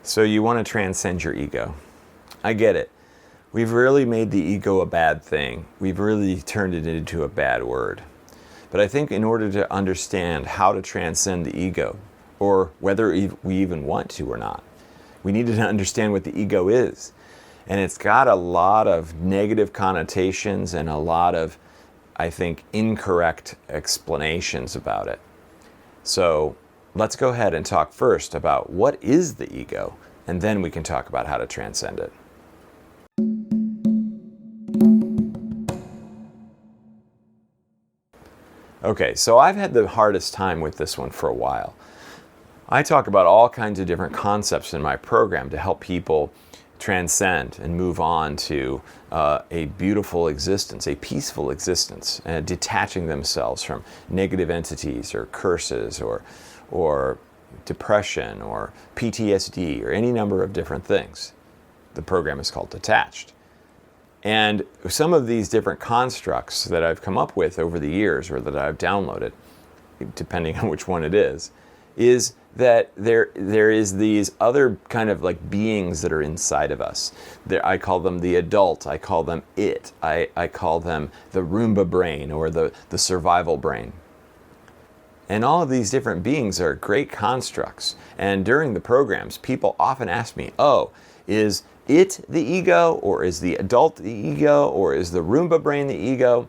So you want to transcend your ego. I get it. We've really made the ego a bad thing. We've really turned it into a bad word. But I think in order to understand how to transcend the ego, or whether we even want to or not, we need to understand what the ego is. And it's got a lot of negative connotations and a lot of, I think, incorrect explanations about it. So let's go ahead and talk first about what is the ego, and then we can talk about how to transcend it. Okay, so I've had the hardest time with this one for a while. I talk about all kinds of different concepts in my program to help people transcend and move on to a beautiful existence, a peaceful existence, detaching themselves from negative entities or curses or depression or PTSD or any number of different things. The program is called Detached. And some of these different constructs that I've come up with over the years, or that I've downloaded, depending on which one it is that there is these other kind of like beings that are inside of us. I call them the adult, I call them it, I call them the Roomba brain or the survival brain. And all of these different beings are great constructs. And during the programs, people often ask me, oh, is it the ego, or is the adult the ego, or is the Roomba brain the ego?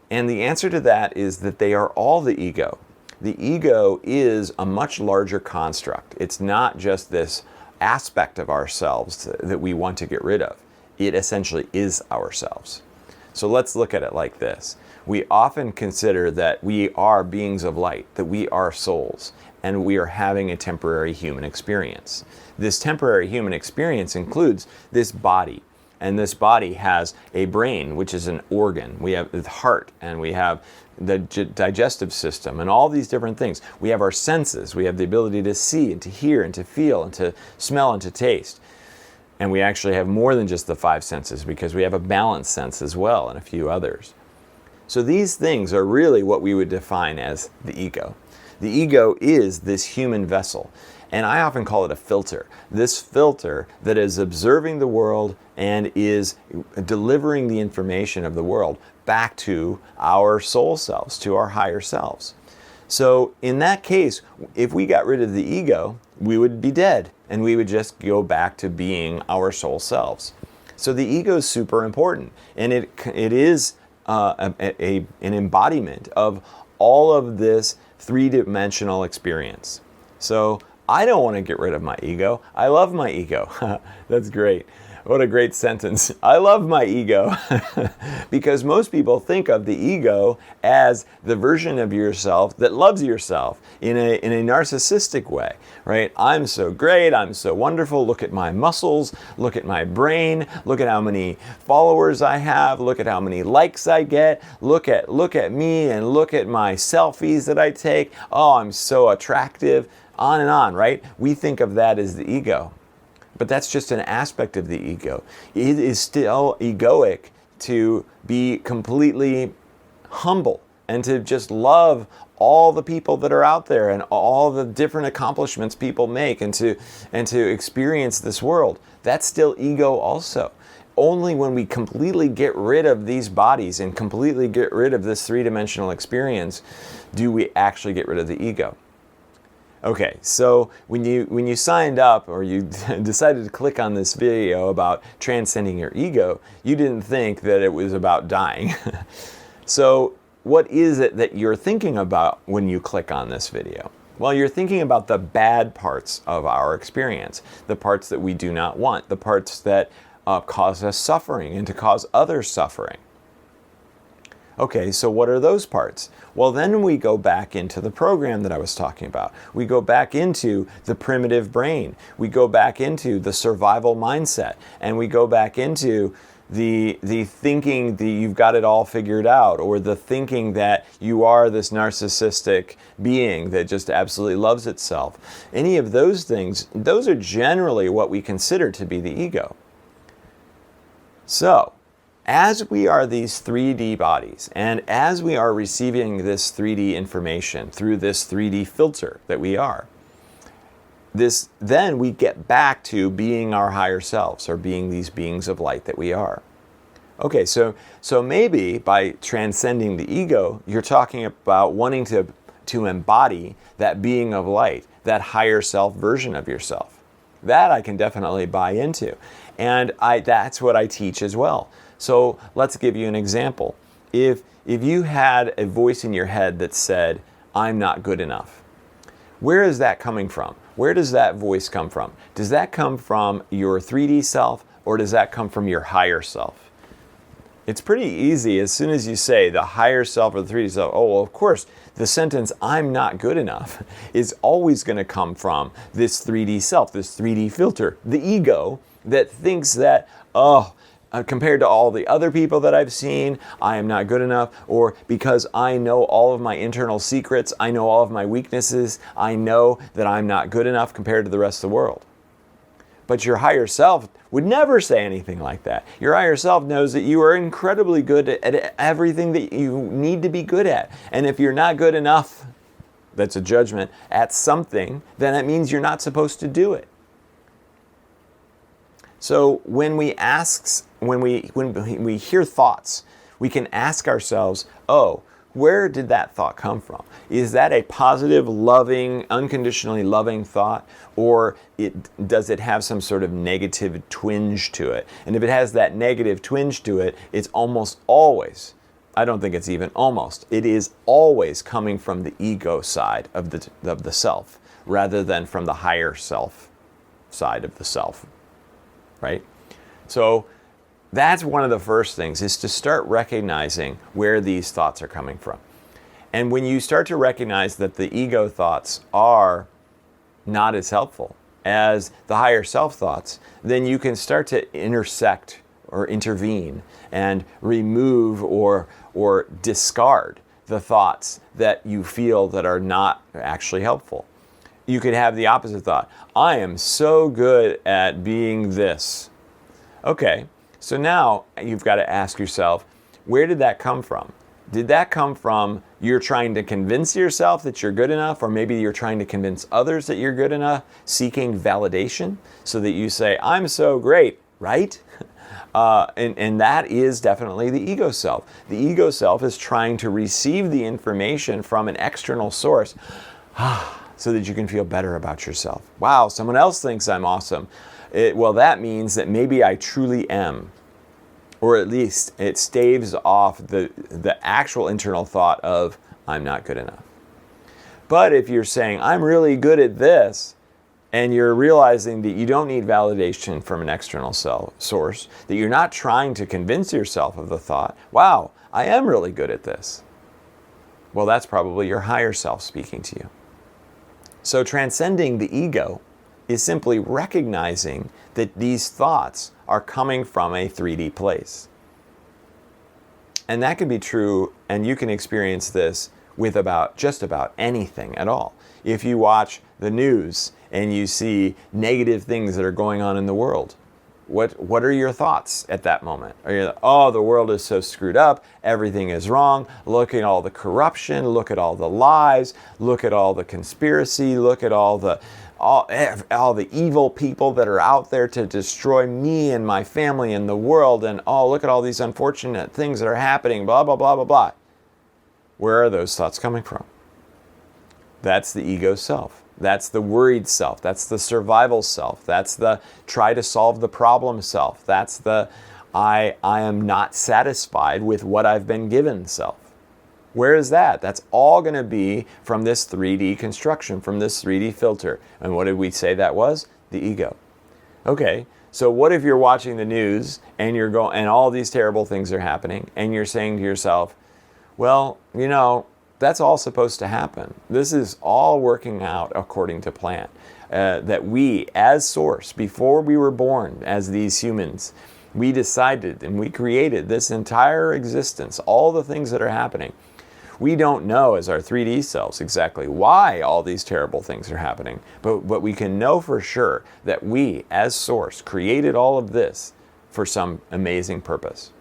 And the answer to that is that they are all the ego. The ego is a much larger construct. It's not just this aspect of ourselves that we want to get rid of. It essentially is ourselves. So let's look at it like this. We often consider that we are beings of light, that we are souls, and we are having a temporary human experience. This temporary human experience includes this body, and this body has a brain, which is an organ. We have the heart, and we have the digestive system, and all these different things. We have our senses. We have the ability to see and to hear and to feel and to smell and to taste. And we actually have more than just the five senses, because we have a balanced sense as well and a few others. So these things are really what we would define as the ego. The ego is this human vessel, and I often call it a filter. This filter that is observing the world and is delivering the information of the world back to our soul selves, to our higher selves. So in that case, if we got rid of the ego, we would be dead, and we would just go back to being our soul selves. So the ego is super important, and it is an embodiment of all of this three-dimensional experience. So I don't want to get rid of my ego. I love my ego. That's great. What a great sentence. I love my ego. Because most people think of the ego as the version of yourself that loves yourself in a narcissistic way, right? I'm so great. I'm so wonderful. Look at my muscles. Look at my brain. Look at how many followers I have. Look at how many likes I get. Look at me, and look at my selfies that I take. Oh, I'm so attractive. On and on, right? We think of that as the ego. But that's just an aspect of the ego. It is still egoic to be completely humble and to just love all the people that are out there and all the different accomplishments people make, and to experience this world. That's still ego also. Only when we completely get rid of these bodies and completely get rid of this three-dimensional experience do we actually get rid of the ego. Okay, so when you signed up, or you decided to click on this video about transcending your ego, you didn't think that it was about dying. So what is it that you're thinking about when you click on this video? Well, you're thinking about the bad parts of our experience, the parts that we do not want, the parts that cause us suffering and to cause others suffering. Okay, so what are those parts? Well, then we go back into the program that I was talking about. We go back into the primitive brain. We go back into the survival mindset. And we go back into the thinking that you've got it all figured out, or the thinking that you are this narcissistic being that just absolutely loves itself. Any of those things, those are generally what we consider to be the ego. So, as we are these 3D bodies, and as we are receiving this 3D information through this 3D filter that we are, then we get back to being our higher selves, or being these beings of light that we are. Okay, so maybe by transcending the ego, you're talking about wanting to embody that being of light, that higher self version of yourself. That I can definitely buy into. And that's what I teach as well. So let's give you an example. If you had a voice in your head that said, I'm not good enough, where is that coming from? Where does that voice come from? Does that come from your 3D self, or does that come from your higher self? It's pretty easy. As soon as you say the higher self or the 3D self, oh, well, of course, the sentence, I'm not good enough, is always going to come from this 3D self, this 3D filter, the ego that thinks that, compared to all the other people that I've seen, I am not good enough, or because I know all of my internal secrets, I know all of my weaknesses, I know that I'm not good enough compared to the rest of the world. But your higher self would never say anything like that. Your higher self knows that you are incredibly good at everything that you need to be good at. And if you're not good enough, that's a judgment, at something, then that means you're not supposed to do it. So when we hear thoughts, we can ask ourselves, where did that thought come from? Is that a positive, loving, unconditionally loving thought? Or does it have some sort of negative twinge to it? And if it has that negative twinge to it, it's almost always, I don't think it's even almost, it is always coming from the ego side of the self, rather than from the higher self side of the self, right? So that's one of the first things, is to start recognizing where these thoughts are coming from. And when you start to recognize that the ego thoughts are not as helpful as the higher self thoughts, then you can start to intersect or intervene and remove or discard the thoughts that you feel that are not actually helpful. You could have the opposite thought. I am so good at being this. Okay. So now you've got to ask yourself, where did that come from? Did that come from you're trying to convince yourself that you're good enough, or maybe you're trying to convince others that you're good enough, seeking validation so that you say, I'm so great, right? And that is definitely the ego self. The ego self is trying to receive the information from an external source so that you can feel better about yourself. Wow, someone else thinks I'm awesome. Well, that means that maybe I truly am. Or at least it staves off the actual internal thought of, I'm not good enough. But if you're saying, I'm really good at this, and you're realizing that you don't need validation from an external source, that you're not trying to convince yourself of the thought, wow, I am really good at this. Well, that's probably your higher self speaking to you. So transcending the ego is simply recognizing that these thoughts are coming from a 3D place. And that can be true, and you can experience this with just about anything at all. If you watch the news and you see negative things that are going on in the world, what are your thoughts at that moment? Are you like, oh, the world is so screwed up, everything is wrong, look at all the corruption, look at all the lies, look at all the conspiracy, look at all the evil people that are out there to destroy me and my family and the world, and look at all these unfortunate things that are happening, blah, blah, blah, blah, blah. Where are those thoughts coming from? That's the ego self. That's the worried self. That's the survival self. That's the try to solve the problem self. That's the I am not satisfied with what I've been given self. Where is that? That's all going to be from this 3D construction, from this 3D filter. And what did we say that was? The ego. Okay, so what if you're watching the news and and all these terrible things are happening, and you're saying to yourself, well, that's all supposed to happen. This is all working out according to plan. That we, as Source, before we were born as these humans, we decided and we created this entire existence, all the things that are happening. We don't know as our 3D selves exactly why all these terrible things are happening, but we can know for sure that we, as Source, created all of this for some amazing purpose.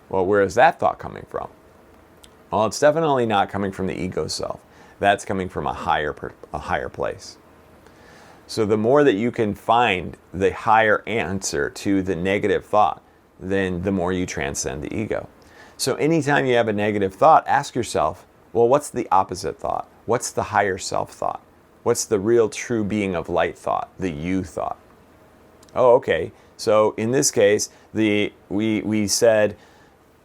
Well, where is that thought coming from? Well, it's definitely not coming from the ego self. That's coming from a higher place. So the more that you can find the higher answer to the negative thought, then the more you transcend the ego. So anytime you have a negative thought, ask yourself, well, what's the opposite thought? What's the higher self thought? What's the real true being of light thought, the you thought? Oh, okay. So in this case, we said,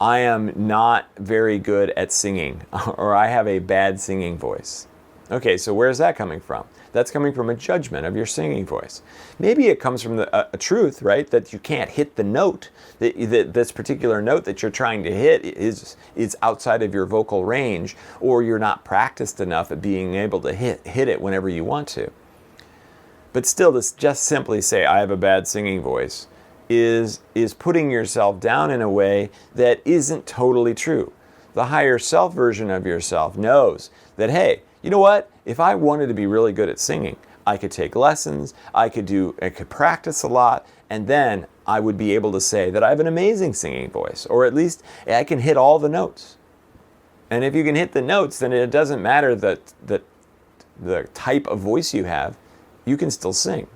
I am not very good at singing, or I have a bad singing voice. Okay, so where's that coming from? That's coming from a judgment of your singing voice. Maybe it comes from a truth, right? That you can't hit the note. That this particular note that you're trying to hit is outside of your vocal range, or you're not practiced enough at being able to hit it whenever you want to. But still, to just simply say, I have a bad singing voice, is putting yourself down in a way that isn't totally true. The higher self version of yourself knows that, hey, you know what? If I wanted to be really good at singing, I could take lessons, I could practice a lot, and then I would be able to say that I have an amazing singing voice, or at least I can hit all the notes. And if you can hit the notes, then it doesn't matter the type of voice you have, you can still sing.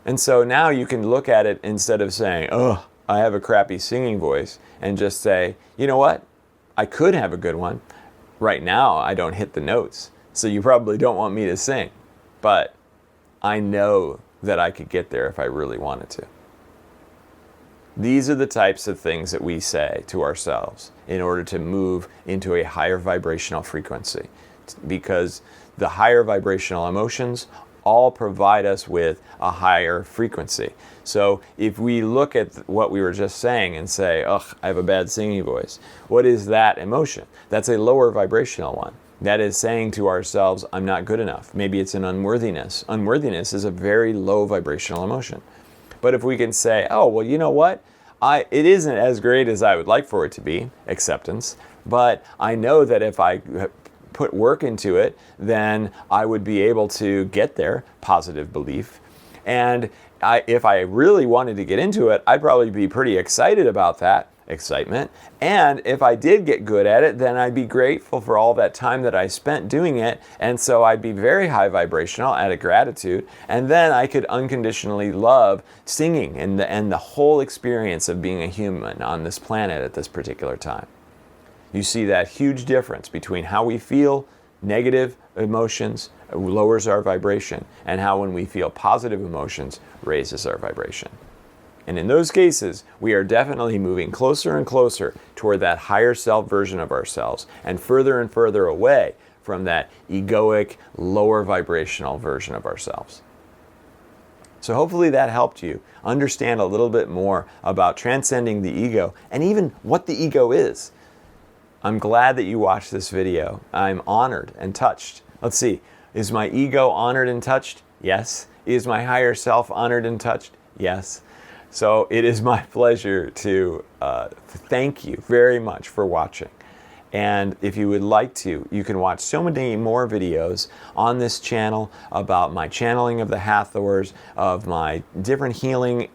And so now you can look at it instead of saying, oh, I have a crappy singing voice, and just say, you know what? I could have a good one. Right now, I don't hit the notes, so you probably don't want me to sing. But I know that I could get there if I really wanted to. These are the types of things that we say to ourselves in order to move into a higher vibrational frequency, because the higher vibrational emotions all provide us with a higher frequency. So if we look at what we were just saying and say, ugh, I have a bad singing voice, what is that emotion? That's a lower vibrational one. That is saying to ourselves, I'm not good enough. Maybe it's an unworthiness. Unworthiness is a very low vibrational emotion. But if we can say, oh, well, you know what? It isn't as great as I would like for it to be, acceptance, but I know that if I put work into it, then I would be able to get there, positive belief. And if I really wanted to get into it, I'd probably be pretty excited about that, excitement. And if I did get good at it, then I'd be grateful for all that time that I spent doing it. And so I'd be very high vibrational out of gratitude. And then I could unconditionally love singing and the whole experience of being a human on this planet at this particular time. You see that huge difference between how we feel negative emotions lowers our vibration, and how when we feel positive emotions raises our vibration. And in those cases, we are definitely moving closer and closer toward that higher self version of ourselves, and further away from that egoic, lower vibrational version of ourselves. So hopefully that helped you understand a little bit more about transcending the ego, and even what the ego is. I'm glad that you watched this video. I'm honored and touched. Let's see, is my ego honored and touched? Yes. Is my higher self honored and touched? Yes. So it is my pleasure to thank you very much for watching. And if you would like to, you can watch so many more videos on this channel about my channeling of the Hathors, of my different healing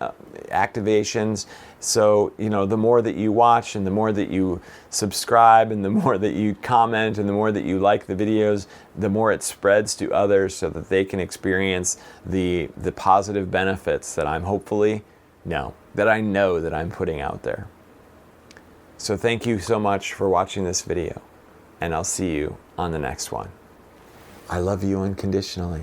activations. So, you know, the more that you watch and the more that you subscribe and the more that you comment and the more that you like the videos, the more it spreads to others so that they can experience the positive benefits that I know that I'm putting out there. So thank you so much for watching this video, and I'll see you on the next one. I love you unconditionally.